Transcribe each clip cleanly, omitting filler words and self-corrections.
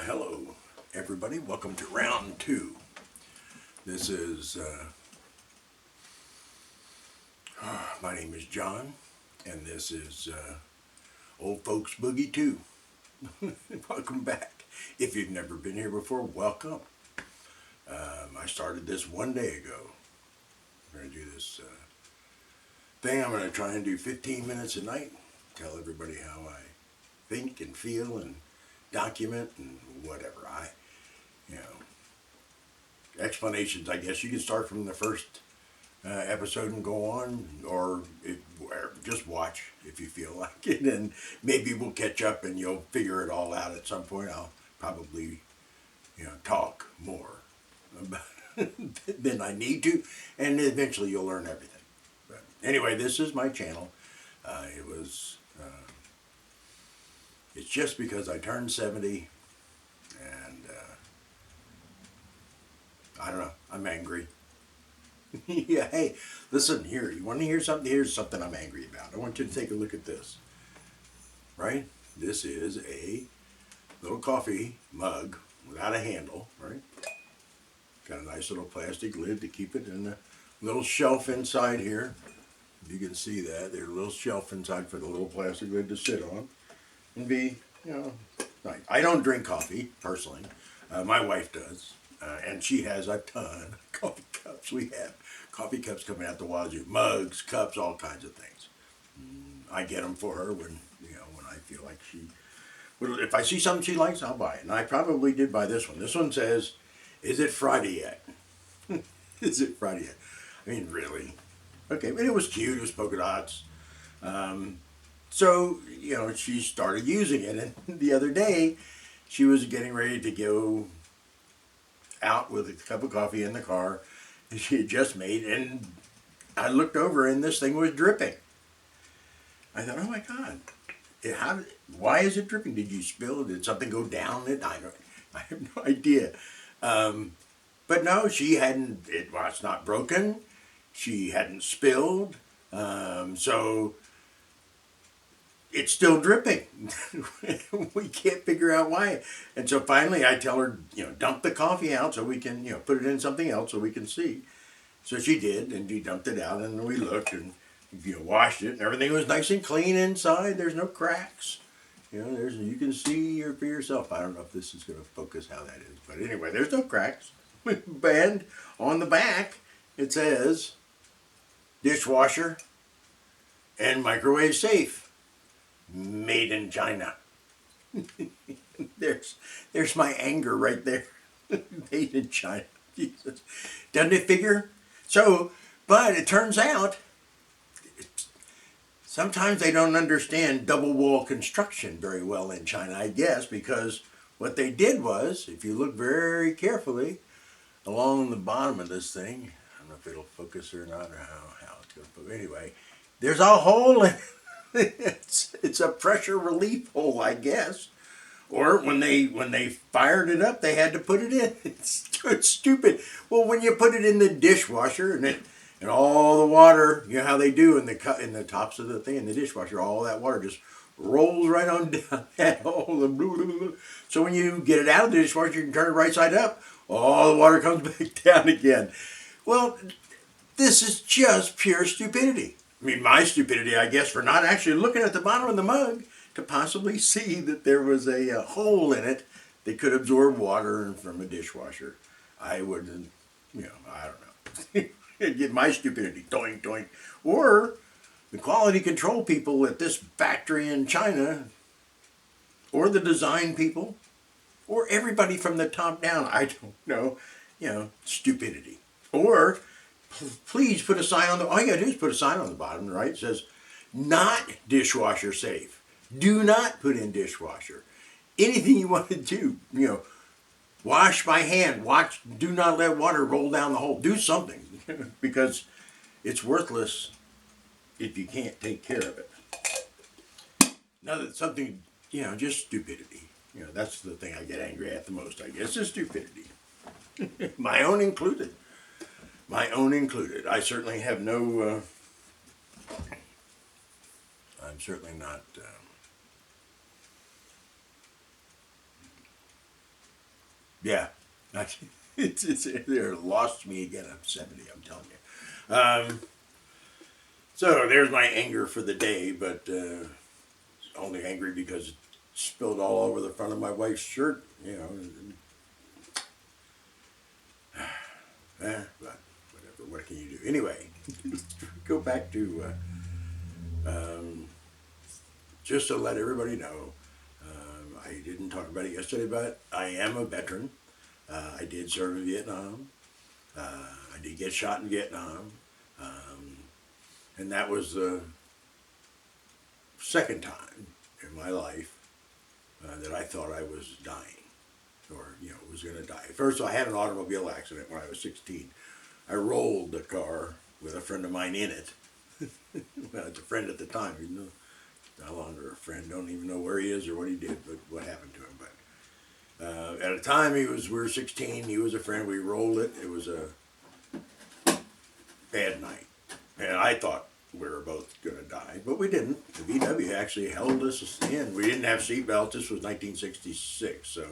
Hello, everybody. Welcome to round two. This is, my name is John, and this is Old Folks Boogie 2. Welcome back. If you've never been here before, welcome. I started this one day ago. I'm going to do this thing. I'm going to try and do 15 minutes a night. Tell everybody how I think and feel and document and whatever. You know, explanations, I guess. You can start from the first episode and go on, or just watch if you feel like it, and maybe we'll catch up and you'll figure it all out at some point. I'll probably, talk more than I need to, and eventually you'll learn everything. But anyway, this is my channel. It's just because I turned 70, and I don't know, I'm angry. Yeah, hey, listen here. You want to hear something? Here's something I'm angry about. I want you to take a look at this. Right? This is a little coffee mug without a handle, right? Got a nice little plastic lid to keep it in a little shelf inside here. You can see that. There's a little shelf inside for the little plastic lid to sit on and be, nice. I don't drink coffee, personally. My wife does. And she has a ton of coffee cups. We have coffee cups coming out the wazoo, mugs, cups, all kinds of things. I get them for her when I feel like if I see something she likes, I'll buy it. And I probably did buy this one. This one says, "Is it Friday yet?" Is it Friday yet? I mean, really? Okay, but it was cute. It was polka dots. So she started using it, and the other day she was getting ready to go out with a cup of coffee in the car that she had just made, and I looked over and this thing was dripping. I thought, oh my God, why is it dripping? Did you spill? Did something go down it? I have no idea. But no, she hadn't. It's not broken. She hadn't spilled. So it's still dripping. We can't figure out why. And so finally I tell her, dump the coffee out so we can, put it in something else so we can see. So she did, and she dumped it out, and we looked and, washed it, and everything was nice and clean inside. There's no cracks. You can see for yourself. I don't know if this is going to focus how that is. But anyway, there's no cracks. And on the back, it says, dishwasher and microwave safe. Made in China. There's my anger right there. Made in China. Jesus. Doesn't it figure? So, but it turns out sometimes they don't understand double wall construction very well in China, I guess, because what they did was, if you look very carefully along the bottom of this thing, I don't know if it'll focus or not, or how it's going to focus. Anyway, there's a hole in it's a pressure relief hole, I guess. Or when they fired it up, they had to put it in. It's stupid. Well, when you put it in the dishwasher and all the water, how they do in the tops of the thing in the dishwasher, all that water just rolls right on down that hole. So when you get it out of the dishwasher, you can turn it right side up. All the water comes back down again. Well, this is just pure stupidity. I mean, my stupidity, I guess, for not actually looking at the bottom of the mug to possibly see that there was a hole in it that could absorb water from a dishwasher. I wouldn't, I don't know. Get my stupidity, doink, doink. Or the quality control people at this factory in China, or the design people, or everybody from the top down, I don't know, stupidity. Or please put a sign on all you gotta do is put a sign on the bottom, right? It says, not dishwasher safe. Do not put in dishwasher. Anything you want to do, wash by hand, do not let water roll down the hole. Do something, because it's worthless if you can't take care of it. Now that's something, just stupidity. That's the thing I get angry at the most, I guess, is stupidity. My own included. My own included. I certainly have no, I'm certainly not Yeah. They're lost me again. I'm 70, I'm telling you. So there's my anger for the day, but only angry because it spilled all over the front of my wife's shirt, you know. But whatever, what can you do? Anyway, go back to um, just to let everybody know, I didn't talk about it yesterday, but I am a veteran. I did serve in Vietnam. I did get shot in Vietnam. Um, and that was the second time in my life that I thought I was dying or, was going to die. First, I had an automobile accident when I was 16. I rolled the car with a friend of mine in it. Well, it's a friend at the time. He's no longer a friend. Don't even know where he is or what he did, but what happened to him. But at the time, we were 16. He was a friend. We rolled it. It was a bad night, and I thought we were both going to die, but we didn't. The VW actually held us in. We didn't have seat belts. This was 1966, so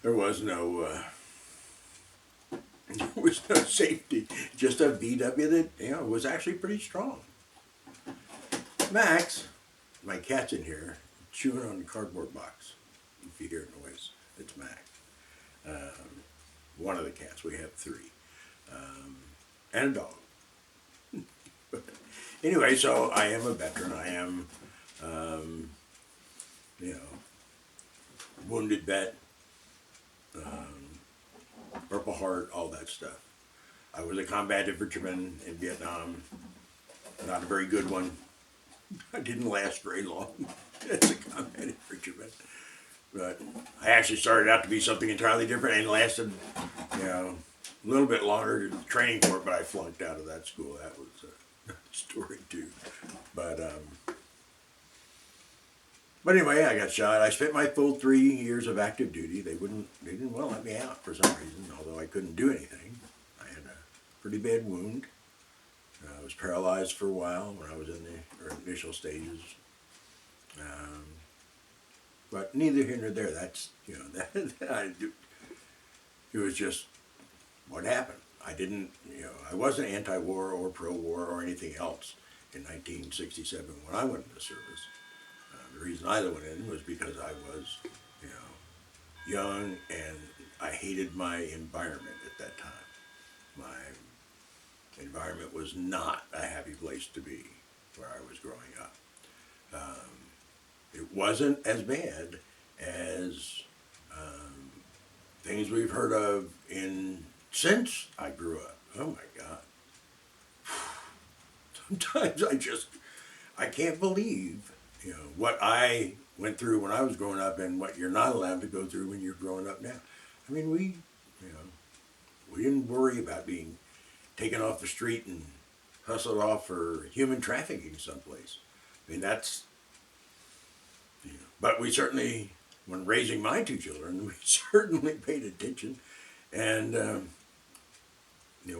there was no there was no safety. Just a VW that was actually pretty strong. Max, my cat's in here chewing on the cardboard box. If you hear noise, it's Max. One of the cats. We have three, and a dog. Anyway, so I am a veteran. I am, um, you know, wounded vet, Purple Heart, all that stuff. I was a combat infantryman in Vietnam. Not a very good one. I didn't last very long as a combat infantryman. But I actually started out to be something entirely different and lasted, a little bit longer training for it, but I flunked out of that school. That was a story too. But but anyway, I got shot. I spent my full 3 years of active duty. They didn't want to let me out for some reason, although I couldn't do anything. I had a pretty bad wound. I was paralyzed for a while when I was in the initial stages. Um, but neither here nor there. That's it was just what happened. I didn't, I wasn't anti-war or pro-war or anything else in 1967 when I went into service. The reason I went in was because I was, young and I hated my environment at that time. My environment was not a happy place to be where I was growing up. It wasn't as bad as things we've heard of since I grew up. Oh my God. Sometimes I can't believe, what I went through when I was growing up and what you're not allowed to go through when you're growing up now. I mean, we didn't worry about being taken off the street and hustled off for human trafficking someplace. I mean, but we certainly, when raising my two children, we certainly paid attention. And,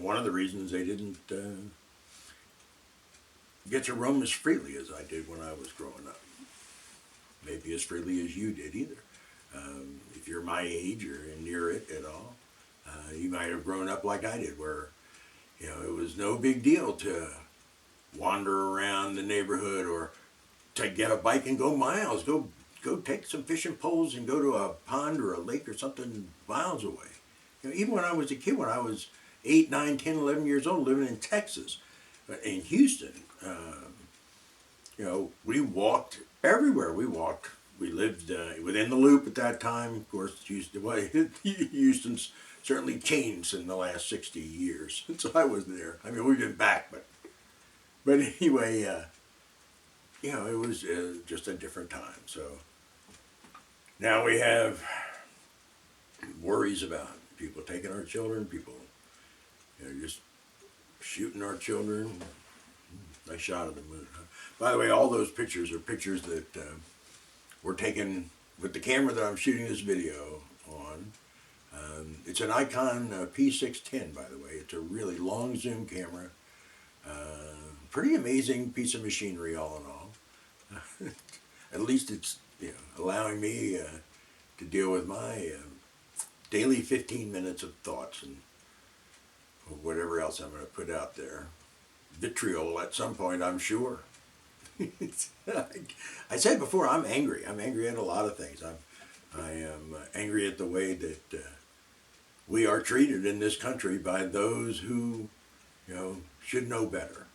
one of the reasons they didn't get to roam as freely as I did when I was growing up. Maybe as freely as you did either. If you're my age or near it at all, you might have grown up like I did, where it was no big deal to wander around the neighborhood or to get a bike and go miles, go take some fishing poles and go to a pond or a lake or something miles away. Even when I was a kid, when I was 8, 9, 10, 11 years old, living in Texas, in Houston, we walked everywhere. We lived within the Loop at that time. Of course, Houston's certainly changed in the last 60 years since I was there. I mean, we've been back, but anyway, it was just a different time. So now we have worries about people taking our children, people just shooting our children. Nice shot of the moon. Huh? By the way, all those pictures are pictures that were taken with the camera that I'm shooting this video on. It's an Nikon P610, by the way. It's a really long zoom camera. Pretty amazing piece of machinery, all in all. At least it's allowing me to deal with my daily 15 minutes of thoughts and whatever else I'm going to put out there. Vitriol at some point, I'm sure. I said before, I'm angry. I'm angry at a lot of things. I am angry at the way that we are treated in this country by those who, should know better.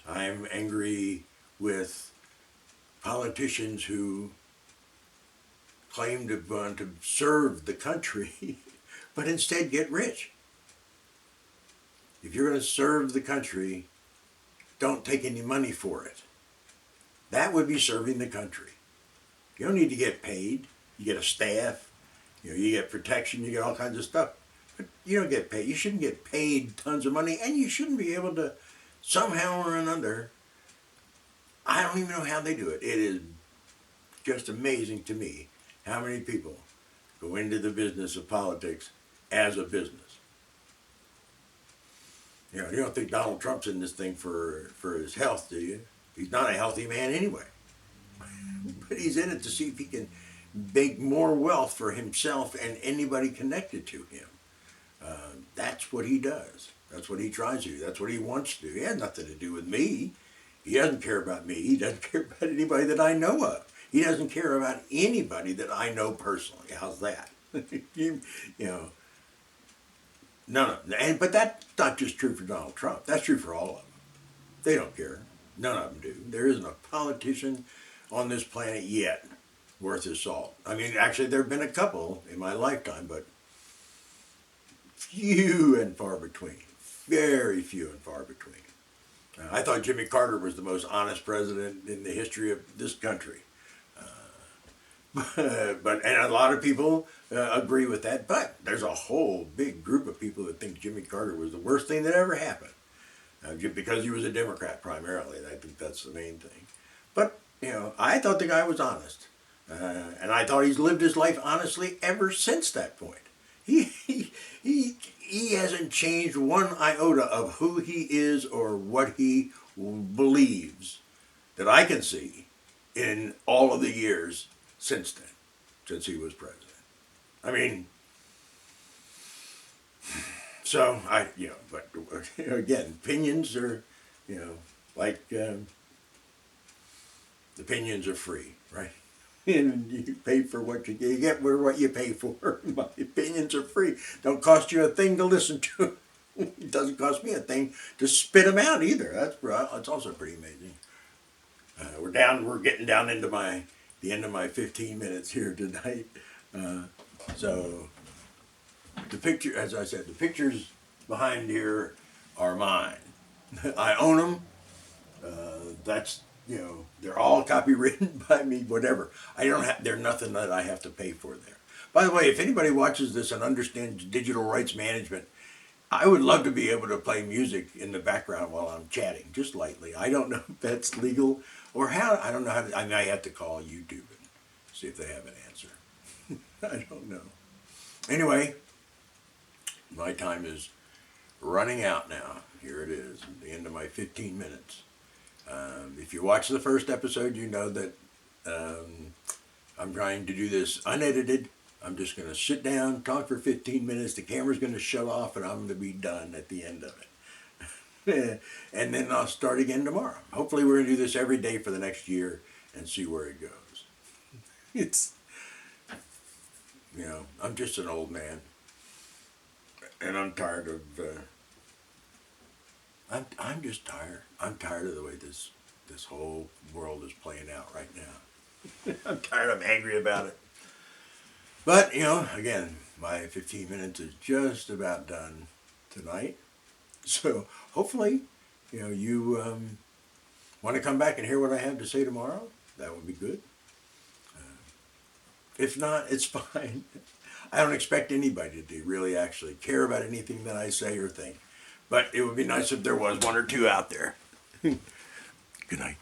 I'm angry with politicians who claim to want to serve the country, but instead get rich. If you're going to serve the country, don't take any money for it. That would be serving the country. You don't need to get paid. You get a staff, you get protection, you get all kinds of stuff. But you don't get paid. You shouldn't get paid tons of money, and you shouldn't be able to somehow or another. I don't even know how they do it. It is just amazing to me how many people go into the business of politics as a business. You don't think Donald Trump's in this thing for his health, do you? He's not a healthy man anyway. But he's in it to see if he can make more wealth for himself and anybody connected to him. That's what he does. That's what he tries to do. That's what he wants to do. He has nothing to do with me. He doesn't care about me. He doesn't care about anybody that I know of. He doesn't care about anybody that I know personally. How's that? No. But that's not just true for Donald Trump. That's true for all of them. They don't care. None of them do. There isn't a politician on this planet yet worth his salt. I mean, actually, there have been a couple in my lifetime, but few and far between. Very few and far between. I thought Jimmy Carter was the most honest president in the history of this country. But and a lot of people agree with that. But there's a whole big group of people that think Jimmy Carter was the worst thing that ever happened, because he was a Democrat primarily. I think that's the main thing. But I thought the guy was honest, and I thought he's lived his life honestly ever since that point. He hasn't changed one iota of who he is or what he believes that I can see in all of the years since then, since he was president. I mean, so but again, opinions are, like the opinions are free, right? And you pay for what you get for what you pay for. My opinions are free. Don't cost you a thing to listen to. It doesn't cost me a thing to spit them out either. That's also pretty amazing. We're getting down into the end of my 15 minutes here tonight. So the picture, as I said, the pictures behind here are mine. I own them. They're all copywritten by me, whatever. There's nothing that I have to pay for there. By the way, if anybody watches this and understands digital rights management, I would love to be able to play music in the background while I'm chatting, just lightly. I don't know if that's legal or how. I don't know how. I might have to call YouTube and see if they have an answer. I don't know. Anyway, my time is running out now. Here it is, the end of my 15 minutes. If you watch the first episode, you know that I'm trying to do this unedited. I'm just going to sit down, talk for 15 minutes. The camera's going to shut off, and I'm going to be done at the end of it. And then I'll start again tomorrow. Hopefully, we're going to do this every day for the next year and see where it goes. I'm just an old man, and I'm tired of. I'm just tired. I'm tired of the way this whole world is playing out right now. I'm tired. I'm angry about it. But, again, my 15 minutes is just about done tonight. So hopefully, you want to come back and hear what I have to say tomorrow. That would be good. If not, it's fine. I don't expect anybody to really actually care about anything that I say or think. But it would be nice if there was one or two out there. Good night.